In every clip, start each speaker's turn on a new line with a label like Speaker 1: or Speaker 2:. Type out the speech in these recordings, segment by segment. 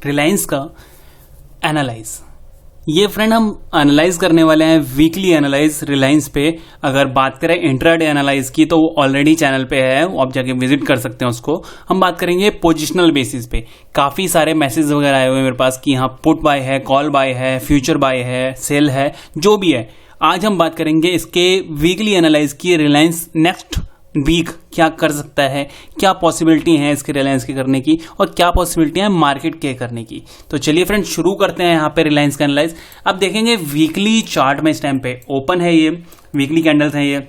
Speaker 1: रिलायंस का एनालाइज। ये फ्रेंड हम एनालाइज करने वाले हैं वीकली एनालाइज रिलायंस पे। अगर बात करें इंट्राडे एनालाइज की तो वो ऑलरेडी चैनल पे है, आप जाके विजिट कर सकते हैं उसको। हम बात करेंगे पोजिशनल बेसिस पे। काफ़ी सारे मैसेज वगैरह आए हुए हैं मेरे पास कि यहाँ पुट बाय है, कॉल बाय है, फ्यूचर बाय है, सेल है, जो भी है। आज हम बात करेंगे इसके वीकली एनालाइज की। रिलायंस नेक्स्ट वीक क्या कर सकता है, क्या पॉसिबिलिटी है इसके रिलायंस के करने की और क्या पॉसिबिलिटी है मार्केट के करने की। तो चलिए फ्रेंड शुरू करते हैं यहाँ पे रिलायंस का एनालाइज। अब देखेंगे वीकली चार्ट में इस टाइम पे ओपन है, ये वीकली कैंडल्स हैं। ये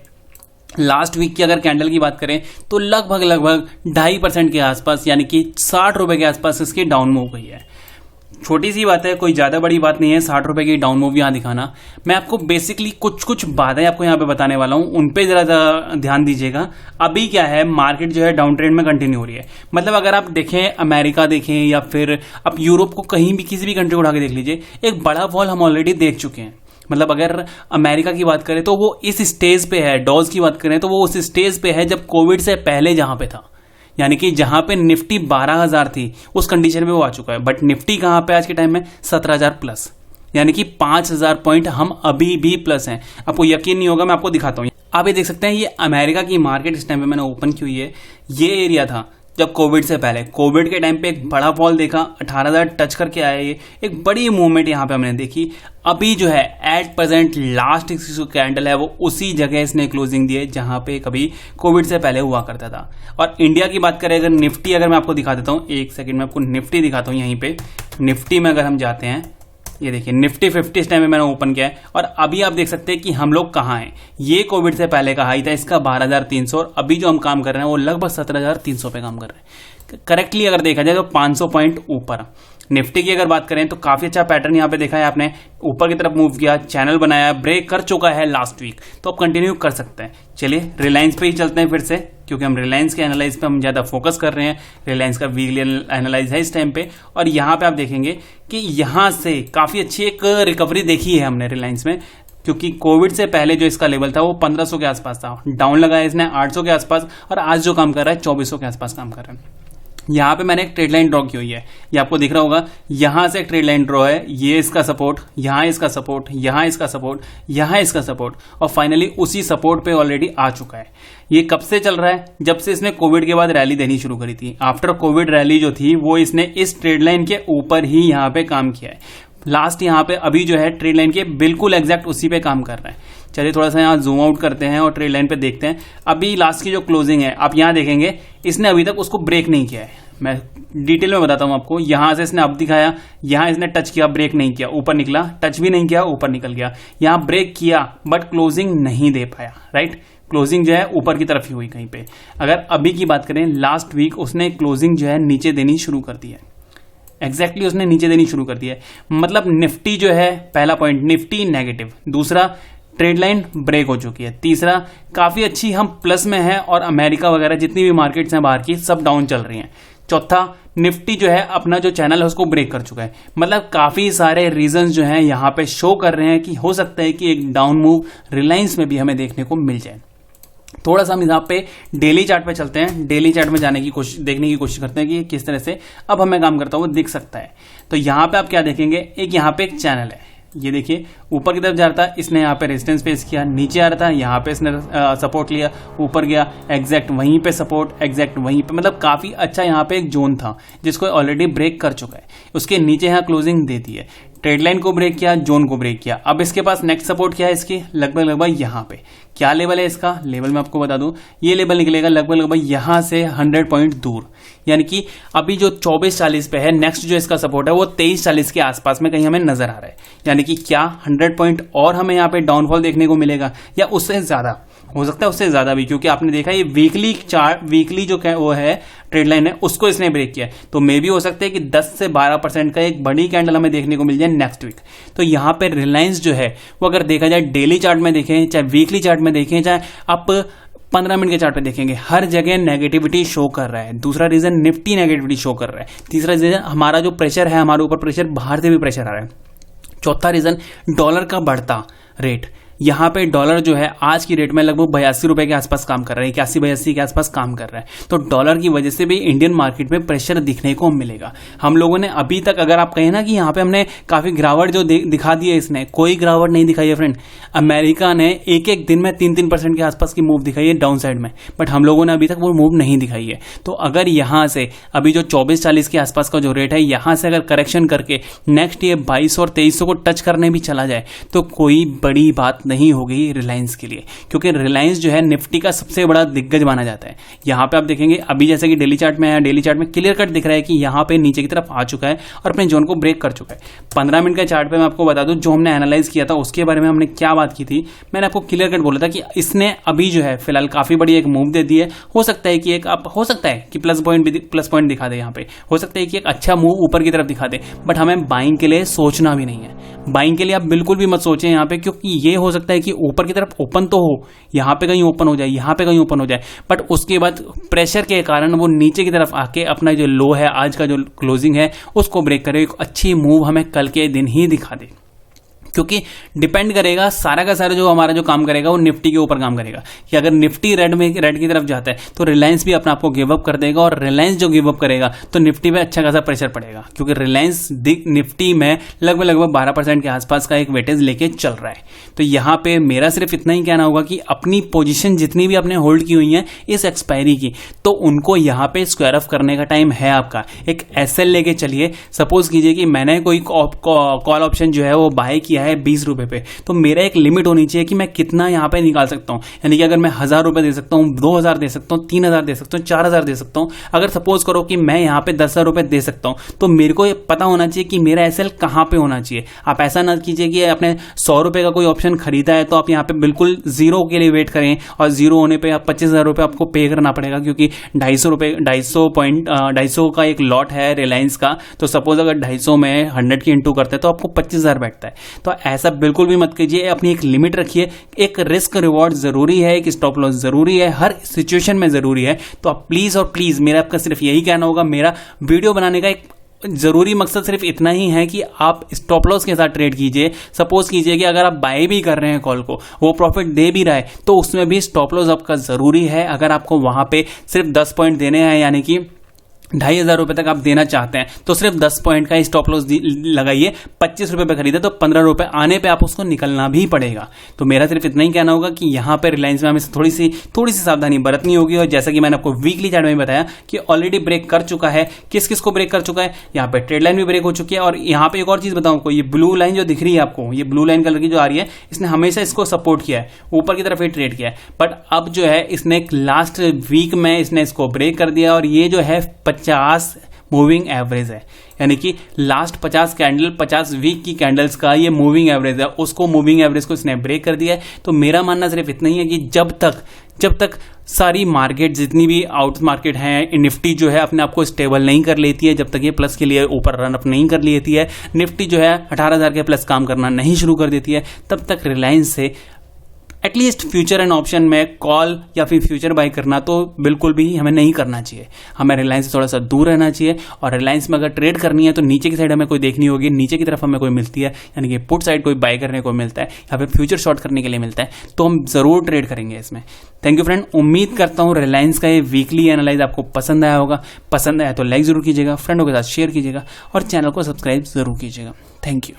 Speaker 1: लास्ट वीक की अगर कैंडल की बात करें तो लगभग 2.5% के आसपास, यानी कि 60 रुपए के आसपास इसकी डाउन मूव हुई है। छोटी सी बात है, कोई ज्यादा बड़ी बात नहीं है 60 रुपए की डाउन मूव यहां दिखाना। मैं आपको बेसिकली कुछ बातें आपको यहां पे बताने वाला हूं, उन पे जरा ध्यान दीजिएगा। अभी क्या है, मार्केट जो है डाउन ट्रेंड में कंटिन्यू हो रही है। मतलब अगर आप देखें, अमेरिका देखें या फिर आप यूरोप को कहीं भी किसी भी कंट्री को उठा के देख लीजिए, एक बड़ा फॉल हम ऑलरेडी देख चुके हैं। मतलब अगर अमेरिका की बात करें तो वो इस स्टेज पे है, डॉज की बात करें तो वो उस स्टेज पे है जब कोविड से पहले जहां पे था, यानी कि जहां पे निफ्टी 12,000 थी उस कंडीशन में वो आ चुका है। बट निफ्टी कहां पे आज के टाइम में 17,000 प्लस, यानी कि 5,000 पॉइंट हम अभी भी प्लस हैं। आपको यकीन नहीं होगा, मैं आपको दिखाता हूं। आप ये देख सकते हैं, ये अमेरिका की मार्केट इस टाइम पे मैंने ओपन की हुई है। ये एरिया था जब कोविड से पहले, कोविड के टाइम पे एक बड़ा फॉल देखा, 18,000 टच करके आया। ये एक बड़ी मूवमेंट यहां पे हमने देखी। अभी जो है एट प्रेजेंट लास्ट कैंडल है वो उसी जगह इसने क्लोजिंग दी है जहां पे कभी कोविड से पहले हुआ करता था। और इंडिया की बात करें, अगर निफ्टी अगर मैं आपको दिखा देता हूं, एक सेकंड में आपको निफ्टी दिखाता हूं। यहीं पे निफ्टी में अगर हम जाते हैं, ये देखिए निफ्टी 50 इस टाइम में मैंने ओपन किया है और अभी आप देख सकते हैं कि हम लोग कहाँ हैं। ये कोविड से पहले का हाई था इसका 12,300 और अभी जो हम काम कर रहे हैं वो लगभग 17,300 पे काम कर रहे हैं। करेक्टली अगर देखा जाए तो 500 पॉइंट ऊपर। निफ्टी की अगर बात करें तो काफी अच्छा पैटर्न यहाँ पे देखा है आपने, ऊपर की तरफ मूव किया, चैनल बनाया, ब्रेक कर चुका है लास्ट वीक, तो आप कंटिन्यू कर सकते हैं। चलिए रिलायंस पे ही चलते हैं फिर से, क्योंकि हम रिलायंस के एनालाइज पे हम ज्यादा फोकस कर रहे हैं। रिलायंस का वीकली एनालाइज है इस टाइम पे और यहाँ पे आप देखेंगे कि यहाँ से काफी अच्छी एक रिकवरी देखी है हमने रिलायंस में, क्योंकि कोविड से पहले जो इसका लेवल था वो 1500 के आसपास था। डाउन लगाया इसने 800 के आसपास और आज जो काम कर रहा है 2400 के आसपास काम कर रहा है। यहां पे मैंने एक ट्रेड लाइन ड्रॉ की हुई है, ये आपको दिख रहा होगा। यहां से एक ट्रेड लाइन ड्रॉ है, ये इसका सपोर्ट, यहां इसका सपोर्ट, यहां इसका सपोर्ट, यहां इसका सपोर्ट और फाइनली उसी सपोर्ट पे ऑलरेडी आ चुका है। ये कब से चल रहा है? जब से इसने कोविड के बाद रैली देनी शुरू करी थी। आफ्टर कोविड रैली जो थी वो इसने इस ट्रेड लाइन के ऊपर ही यहां पे काम किया है। लास्ट यहाँ पे अभी जो है ट्रेड लाइन के बिल्कुल एग्जैक्ट उसी पे काम कर रहा है। चलिए थोड़ा सा यहाँ जूम आउट करते हैं और ट्रेड लाइन पे देखते हैं। अभी लास्ट की जो क्लोजिंग है आप यहाँ देखेंगे, इसने अभी तक उसको ब्रेक नहीं किया है। मैं डिटेल में बताता हूं आपको। यहां से इसने अब दिखाया, यहां इसने टच किया, ब्रेक नहीं किया, ऊपर निकला, टच भी नहीं किया, ऊपर निकल गया। यहां ब्रेक किया बट क्लोजिंग नहीं दे पाया, राइट। क्लोजिंग जो है ऊपर की तरफ ही हुई कहीं पे। अगर अभी की बात करें, लास्ट वीक उसने क्लोजिंग जो है नीचे देनी शुरू कर दी है। एग्जैक्टली उसने नीचे देनी शुरू कर दी है। मतलब निफ्टी जो है, पहला पॉइंट निफ्टी नेगेटिव, दूसरा ट्रेड लाइन ब्रेक हो चुकी है, तीसरा काफी अच्छी हम प्लस में है और अमेरिका वगैरह जितनी भी मार्केट्स हैं बाहर की सब डाउन चल रही हैं। चौथा निफ्टी जो है अपना जो चैनल है उसको ब्रेक कर चुका है। मतलब काफी सारे रीजंस जो हैं यहां पे शो कर रहे हैं कि हो सकता है कि एक डाउन मूव रिलायंस में भी हमें देखने को मिल जाए। थोड़ा सा हम यहाँ पे डेली चार्ट पे चलते हैं। डेली चार्ट में जाने की कोशिश, देखने की कोशिश करते हैं कि किस तरह से अब हमें काम करता हुआ दिख सकता है। तो यहाँ पे आप क्या देखेंगे, एक यहाँ पे एक चैनल है, ये देखिए ऊपर की तरफ जा रहा था, इसने यहाँ पे रेजिस्टेंस फेस किया, नीचे आ रहा था, यहाँ पे इसने सपोर्ट लिया, ऊपर गया, एग्जैक्ट वहीं पे सपोर्ट, एग्जैक्ट वहीं पे, मतलब काफी अच्छा यहाँ पे एक जोन था जिसको ऑलरेडी ब्रेक कर चुका है। उसके नीचे यहाँ क्लोजिंग दे दी है, ट्रेड लाइन को ब्रेक किया, जोन को ब्रेक किया। अब इसके पास नेक्स्ट सपोर्ट क्या है इसकी, लगभग यहाँ पे क्या लेवल है इसका, लेवल मैं आपको बता दूं, ये लेवल निकलेगा लगभग यहां से 100 पॉइंट दूर, यानी कि अभी जो 2440 पे है, नेक्स्ट जो इसका सपोर्ट है वो 2340 के आसपास में कहीं हमें नजर आ रहा है। यानी कि क्या 100 पॉइंट और हमें यहाँ पे डाउनफॉल देखने को मिलेगा या उससे ज्यादा हो सकता है, उससे ज्यादा भी, क्योंकि आपने देखा ये वीकली चार्ट, वीकली जो वो है ट्रेड लाइन है उसको इसने ब्रेक किया है। तो मे भी हो सकता है कि 10 से 12% का एक बड़ी कैंडल हमें देखने को मिल जाए नेक्स्ट वीक। तो यहाँ पे रिलायंस जो है वो अगर देखा जाए डेली चार्ट में देखें, चाहे वीकली चार्ट में देखें, चाहे आप 15 मिनट के चार्ट पे देखेंगे, हर जगह नेगेटिविटी शो कर रहा है। दूसरा रीजन निफ्टी नेगेटिविटी शो कर रहा है। तीसरा रीजन हमारा जो प्रेशर है, हमारे ऊपर प्रेशर, बाहर से भी प्रेशर आ रहा है। चौथा रीजन डॉलर का बढ़ता रेट, यहाँ पे डॉलर जो है आज की डेट में लगभग 82 रुपए के आसपास काम कर रहा है, 81-82 के आसपास काम कर रहा है। तो डॉलर की वजह से भी इंडियन मार्केट में प्रेशर दिखने को मिलेगा। हम लोगों ने अभी तक, अगर आप कहें ना कि यहाँ पे हमने काफी गिरावट जो दिखा दी है, इसने कोई गिरावट नहीं दिखाई है फ्रेंड। अमेरिका ने एक एक दिन में 3-3% के आसपास की मूव दिखाई है डाउन साइड में, बट हम लोगों ने अभी तक वो मूव नहीं दिखाई है। तो अगर यहाँ से अभी जो 24-40 के आसपास का जो रेट है, यहाँ से अगर करेक्शन करके नेक्स्ट ये 2200 और 2300 को टच करने भी चला जाए तो कोई बड़ी बात नहीं होगी रिलायंस के लिए, क्योंकि रिलायंस जो है निफ्टी का सबसे बड़ा दिग्गज माना जाता है। यहाँ पे आप देखेंगे अभी जैसे कि डेली चार्ट में है, डेली चार्ट में क्लियर कट दिख रहा है कि यहाँ पे नीचे की तरफ आ चुका है और अपने जोन को ब्रेक कर चुका है। 15 मिनट का चार्ट पे मैं आपको बता दूं, जो हमने एनालाइज किया था उसके बारे में हमने क्या बात की थी। मैंने आपको क्लियर कट बोला था कि इसने अभी जो है फिलहाल काफी बड़ी एक मूव दे दी है। हो सकता है कि हो सकता है कि प्लस पॉइंट दिखा दे, यहाँ पे हो सकता है कि एक अच्छा मूव ऊपर की तरफ दिखा दे, बट हमें बाइंग के लिए सोचना भी नहीं है। बाइंग के लिए आप बिल्कुल भी मत सोचें यहाँ पे, क्योंकि ये हो सकता है कि ऊपर की तरफ ओपन तो हो, यहाँ पे कहीं ओपन हो जाए, यहाँ पे कहीं ओपन हो जाए, बट उसके बाद प्रेशर के कारण वो नीचे की तरफ आके अपना जो लो है, आज का जो क्लोजिंग है, उसको ब्रेक करे, एक अच्छी मूव हमें कल के दिन ही दिखा दे। क्योंकि डिपेंड करेगा सारा का सारा जो हमारा जो काम करेगा वो निफ्टी के ऊपर काम करेगा कि अगर निफ्टी रेड की तरफ जाता है तो रिलायंस भी अपना आपको गिव अप कर देगा, और रिलायंस जो गिव अप करेगा तो निफ्टी पे अच्छा खासा प्रेशर पड़ेगा, क्योंकि रिलायंस निफ्टी में लगभग 12% के आसपास का एक वेटेज लेके चल रहा है। तो यहाँ पे मेरा सिर्फ इतना ही कहना होगा कि अपनी पोजिशन जितनी भी आपने होल्ड की हुई है इस एक्सपायरी की, तो उनको यहाँ पे स्क्वायर ऑफ करने का टाइम है आपका। एक एसएल लेके चलिए। सपोज कीजिए कि मैंने कोई कॉल ऑप्शन जो है वो बाय किया है 20 रुपए पे, तो मेरा एक लिमिट होनी चाहिए कि मैं कितना यहाँ पे निकाल सकता हूँ। यानी कि अगर मैं 1000 रुपए दे सकता हूँ, 2000 दे सकता हूँ, 3000 दे सकता हूँ, 4000 दे सकता हूँ। अगर सपोज करो कि मैं यहाँ पे 10,000 रुपए दे सकता हूँ, तो मेरे को पता होना चाहिए कि मेरा एसएल कहाँ पे होना चाहिए। आप ऐसा ना कीजिए कि आपने 100 रुपए का कोई ऑप्शन खरीदा है तो आप यहाँ पे बिल्कुल जीरो के लिए वेट करें, और जीरो होने पे आप 25,000 रुपए आपको पे करना पड़ेगा, क्योंकि 250 का एक लॉट है रिलायंस का। तो सपोज अगर 250 में 100 की इंटू करते हैं तो आपको 25,000 बैठता है। तो ऐसा बिल्कुल भी मत कीजिए, अपनी एक लिमिट रखिए। एक रिस्क रिवॉर्ड जरूरी है, एक स्टॉप लॉस जरूरी है, हर सिचुएशन में जरूरी है। तो आप प्लीज और प्लीज, मेरा आपका सिर्फ यही कहना होगा, मेरा वीडियो बनाने का एक जरूरी मकसद सिर्फ इतना ही है कि आप स्टॉप लॉस के साथ ट्रेड कीजिए। सपोज कीजिए कि अगर आप बाय भी कर रहे हैं कॉल को, वो प्रॉफिट दे भी रहा है, तो उसमें भी स्टॉप लॉस आपका जरूरी है। अगर आपको वहां पे सिर्फ 10 पॉइंट देने हैं, यानी कि 2,500 रुपए तक आप देना चाहते हैं, तो सिर्फ 10 पॉइंट का स्टॉप लॉस लगाइए। 25 रुपए पे खरीदे तो 15 रुपए आने पे आप उसको निकलना भी पड़ेगा। तो मेरा सिर्फ इतना ही कहना होगा कि यहाँ पे रिलायंस में हमें थोड़ी सी सावधानी बरतनी होगी। और जैसा कि मैंने आपको वीकली चार्ट में बताया कि ऑलरेडी ब्रेक कर चुका है। किस किस को ब्रेक कर चुका है, यहाँ पे ट्रेड लाइन भी ब्रेक हो चुकी है। और यहाँ पे एक और चीज बताऊं आपको, ये ब्लू लाइन जो दिख रही है आपको, ये ब्लू लाइन कलर की जो आ रही है, इसने हमेशा इसको सपोर्ट किया है, ऊपर की तरफ ये ट्रेड किया है। बट अब जो है इसने लास्ट वीक में इसने इसको ब्रेक कर दिया, और ये जो है 50 मूविंग एवरेज है, यानी कि लास्ट 50 वीक की कैंडल्स का ये मूविंग एवरेज है, उसको मूविंग एवरेज को इसने ब्रेक कर दिया है। तो मेरा मानना सिर्फ इतना ही है कि जब तक सारी मार्केट, जितनी भी आउट मार्केट है, निफ्टी जो है अपने आप को स्टेबल नहीं कर लेती है, जब तक ये प्लस के लिए ऊपर रन अप नहीं कर लेती है, निफ्टी जो है 18,000 के प्लस काम करना नहीं शुरू कर देती है, तब तक रिलायंस से एटलीस्ट फ्यूचर एंड ऑप्शन में कॉल या फिर फ्यूचर बाय करना तो बिल्कुल भी हमें नहीं करना चाहिए। हमें रिलायंस से थोड़ा सा दूर रहना चाहिए। और रिलायंस में अगर ट्रेड करनी है तो नीचे की साइड हमें कोई देखनी होगी, नीचे की तरफ हमें कोई मिलती है, यानी कि पुट साइड कोई बाय करने को मिलता है या फिर फ्यूचर शॉर्ट करने के लिए मिलता है, तो हम जरूर ट्रेड करेंगे इसमें। Thank you friend. उम्मीद करता हूँ रिलायंस का ये वीकली एनालाइज आपको पसंद आया होगा। पसंद आया तो लाइक जरूर कीजिएगा, फ्रेंडों के साथ शेयर कीजिएगा और चैनल को सब्सक्राइब जरूर कीजिएगा। Thank you.